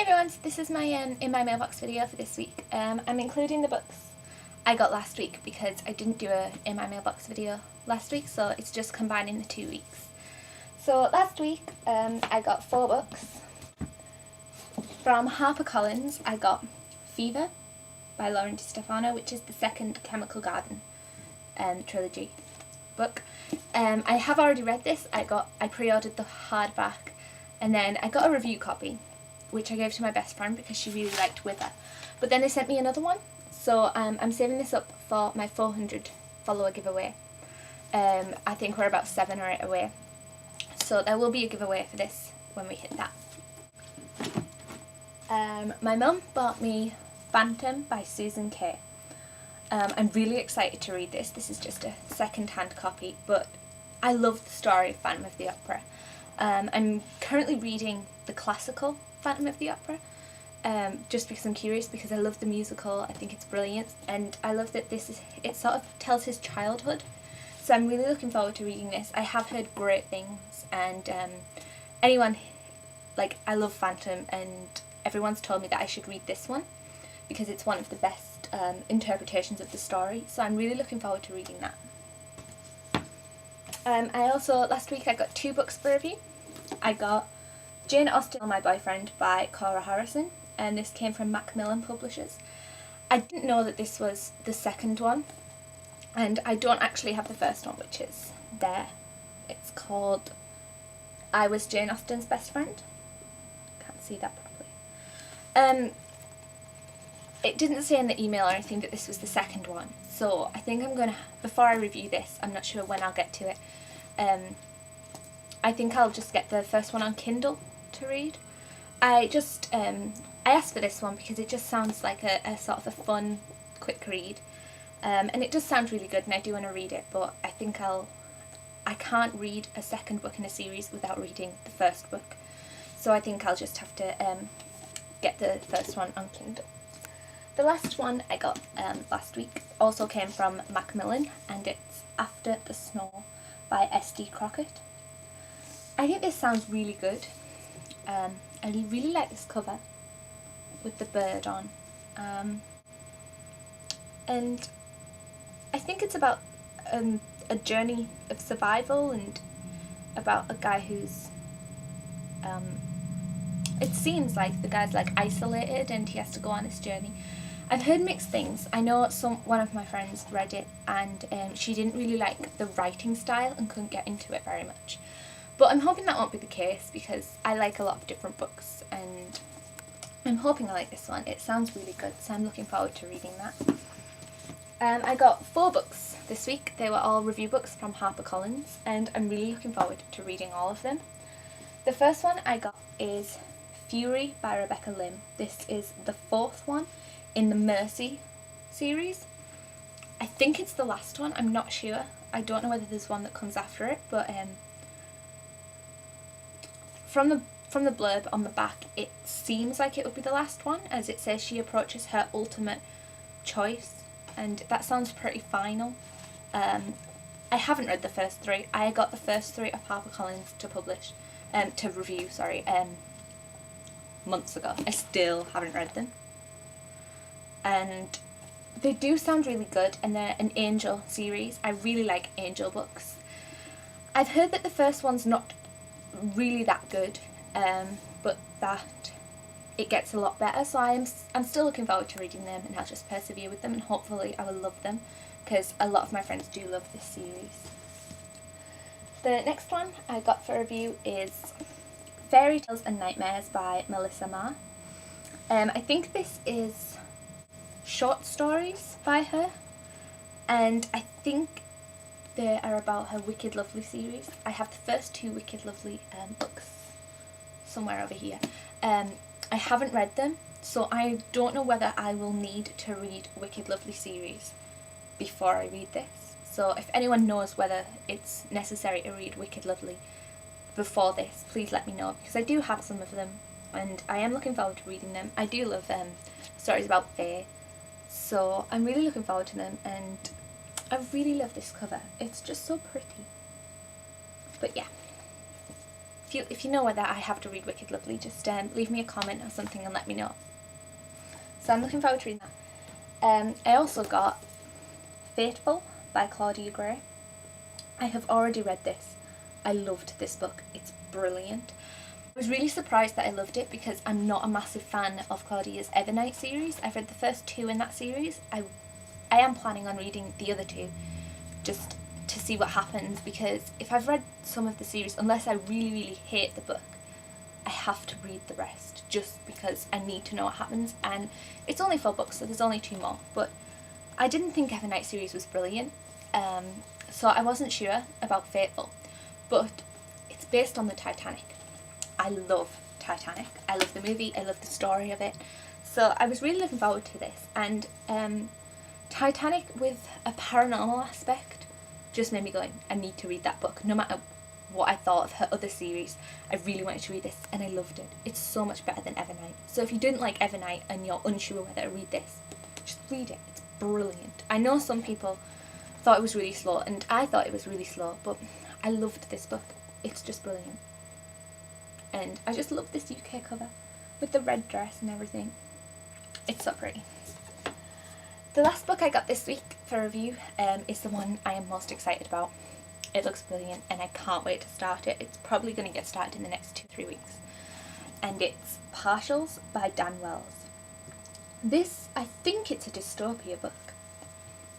everyone, so this is my in my mailbox video for this week. I'm including the books I got last week because I didn't do a in my mailbox video last week, so it's just combining the 2 weeks. So last week I got 4 books. From HarperCollins I got Fever by Lauren DiStefano, which is the second Chemical Garden trilogy book. I have already read this. I pre-ordered the hardback, and then I got a review copy which I gave to my best friend because she really liked Wither. But then they sent me another one, so I'm saving this up for my 400 follower giveaway. I think we're about 7 or 8 away, so there will be a giveaway for this when we hit that. My mum bought me Phantom by Susan Kay. I'm really excited to read this. This is just a second-hand copy, but I love the story of Phantom of the Opera. I'm currently reading the classical Phantom of the Opera, just because I'm curious, because I love the musical. I think it's brilliant, and I love that it sort of tells his childhood, so I'm really looking forward to reading this. I have heard great things, and I love Phantom, and everyone's told me that I should read this one because it's one of the best interpretations of the story, so I'm really looking forward to reading that. Last week I got 2 books for review. I got Jane Austen, My Boyfriend by Cora Harrison, and this came from Macmillan Publishers. I didn't know that this was the second one, and I don't actually have the first one, which is there. It's called I Was Jane Austen's Best Friend. Can't see that properly. It didn't say in the email or anything that this was the second one, so I think I'm gonna, before I review this, I'm not sure when I'll get to it, I think I'll just get the first one on Kindle to read. I asked for this one because it just sounds like a sort of a fun, quick read, and it does sound really good, and I do want to read it, but I think I can't read a second book in a series without reading the first book, so I think I'll just have to get the first one on Kindle. The last one I got last week also came from Macmillan, and it's After the Snow by S.D. Crockett. I think this sounds really good. I really like this cover with the bird on, and I think it's about a journey of survival and about a guy who's it seems like the guy's isolated and he has to go on this journey. I've heard mixed things. I know one of my friends read it, and she didn't really like the writing style and couldn't get into it very much. But I'm hoping that won't be the case because I like a lot of different books, and I'm hoping I like this one. It sounds really good, so I'm looking forward to reading that. I got 4 books this week. They were all review books from HarperCollins, and I'm really looking forward to reading all of them. The first one I got is Fury by Rebecca Lim. This is the 4th one in the Mercy series. I think it's the last one, I'm not sure. I don't know whether there's one that comes after it, but from the blurb on the back, it seems like it would be the last one, as it says she approaches her ultimate choice, and that sounds pretty final. I haven't read the first 3. I got the first 3 of HarperCollins to review, months ago. I still haven't read them, and they do sound really good, and they're an Angel series. I really like Angel books. I've heard that the first one's not really that good, but that it gets a lot better, so I'm still looking forward to reading them, and I'll just persevere with them, and hopefully I will love them, because a lot of my friends do love this series. The next one I got for review is Fairy Tales and Nightmares by Melissa Marr. I think this is short stories by her, and I think they are about her Wicked Lovely series. I have the first 2 Wicked Lovely books somewhere over here. I haven't read them, so I don't know whether I will need to read Wicked Lovely series before I read this. So if anyone knows whether it's necessary to read Wicked Lovely before this, please let me know, because I do have some of them and I am looking forward to reading them. I do love stories about fae, so I'm really looking forward to them, and I really love this cover. It's just so pretty. But yeah. if you know whether I have to read Wicked Lovely, just leave me a comment or something and let me know. So I'm looking forward to reading that. I also got Fateful by Claudia Gray. I have already read this. I loved this book. It's brilliant. I was really surprised that I loved it because I'm not a massive fan of Claudia's Evernight series. I've read the first 2 in that series. I am planning on reading the other 2 just to see what happens, because if I've read some of the series, unless I really, really hate the book, I have to read the rest just because I need to know what happens. And it's only 4 books, so there's only 2 more. But I didn't think Evernight series was brilliant, so I wasn't sure about Fateful. But it's based on the Titanic. I love Titanic. I love the movie. I love the story of it. So I was really looking forward to this. And Titanic with a paranormal aspect just made me go, I need to read that book. No matter what I thought of her other series, I really wanted to read this, and I loved it. It's so much better than Evernight. So if you didn't like Evernight and you're unsure whether to read this, just read it. It's brilliant. I know some people thought it was really slow, and I thought it was really slow, but I loved this book. It's just brilliant. And I just love this UK cover with the red dress and everything. It's so pretty. The last book I got this week for review is the one I am most excited about. It looks brilliant and I can't wait to start it. It's probably going to get started in the next 2-3 weeks. And it's Partials by Dan Wells. This, I think it's a dystopia book.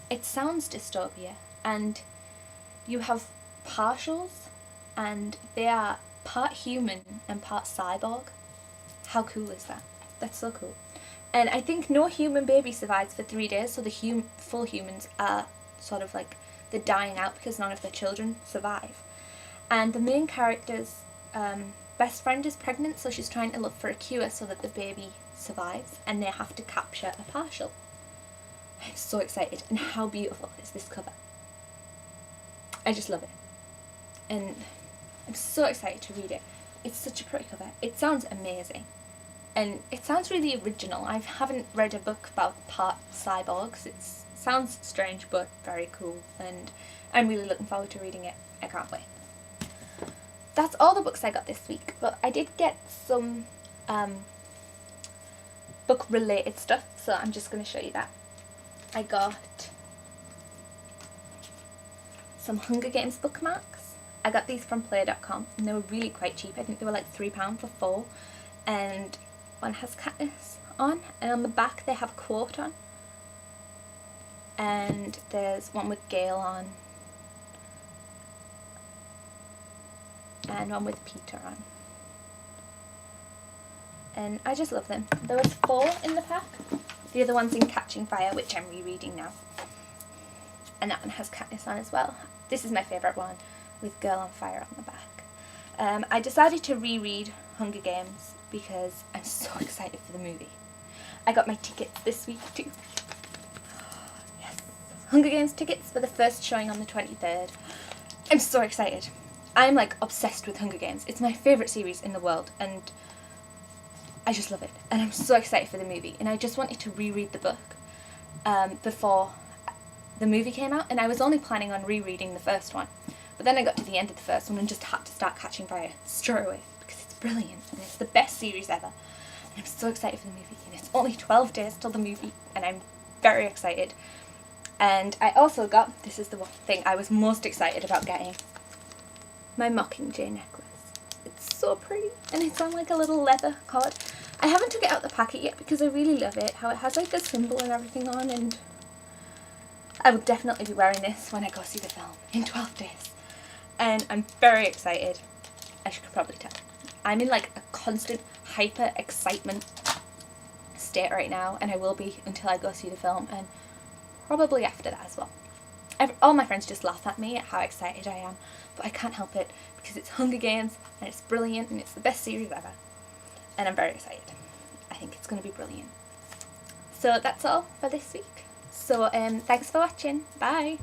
It sounds dystopia, and you have partials and they are part human and part cyborg. How cool is that? That's so cool. And I think no human baby survives for 3 days, so the full humans are sort of like, they're dying out because none of their children survive. And the main character's best friend is pregnant, so she's trying to look for a cure so that the baby survives, and they have to capture a partial. I'm so excited. And how beautiful is this cover? I just love it. And I'm so excited to read it. It's such a pretty cover. It sounds amazing. And it sounds really original. I haven't read a book about part cyborgs. It sounds strange but very cool, and I'm really looking forward to reading it. I can't wait. That's all the books I got this week, but I did get some book related stuff, so I'm just going to show you that. I got some Hunger Games bookmarks. I got these from play.com and they were really quite cheap. I think they were like £3 for 4, and one has Katniss on, and on the back they have a quote on, and there's one with Gale on, and one with Peter on, and I just love them. There was 4 in the pack. The other one's in Catching Fire, which I'm rereading now, and that one has Katniss on as well. This is my favourite one, with Girl on Fire on the back. I decided to reread Hunger Games because I'm so excited for the movie. I got my tickets this week too. Yes, Hunger Games tickets for the first showing on the 23rd. I'm so excited. I'm like obsessed with Hunger Games. It's my favourite series in the world, and I just love it. And I'm so excited for the movie. And I just wanted to reread the book before the movie came out, and I was only planning on rereading the first one. But then I got to the end of the first one and just had to start Catching Fire straight away because it's brilliant and it's the best series ever. And I'm so excited for the movie, and it's only 12 days till the movie, and I'm very excited. And I also got, this is the one thing I was most excited about getting, my Mockingjay necklace. It's so pretty, and it's on like a little leather cord. I haven't took it out the packet yet because I really love it, how it has like the symbol and everything on, and I will definitely be wearing this when I go see the film in 12 days. And I'm very excited, as you can probably tell. I'm in like a constant hyper excitement state right now, and I will be until I go see the film, and probably after that as well. All my friends just laugh at me at how excited I am, but I can't help it because it's Hunger Games and it's brilliant and it's the best series ever, and I'm very excited. I think it's going to be brilliant. So that's all for this week. So thanks for watching. Bye.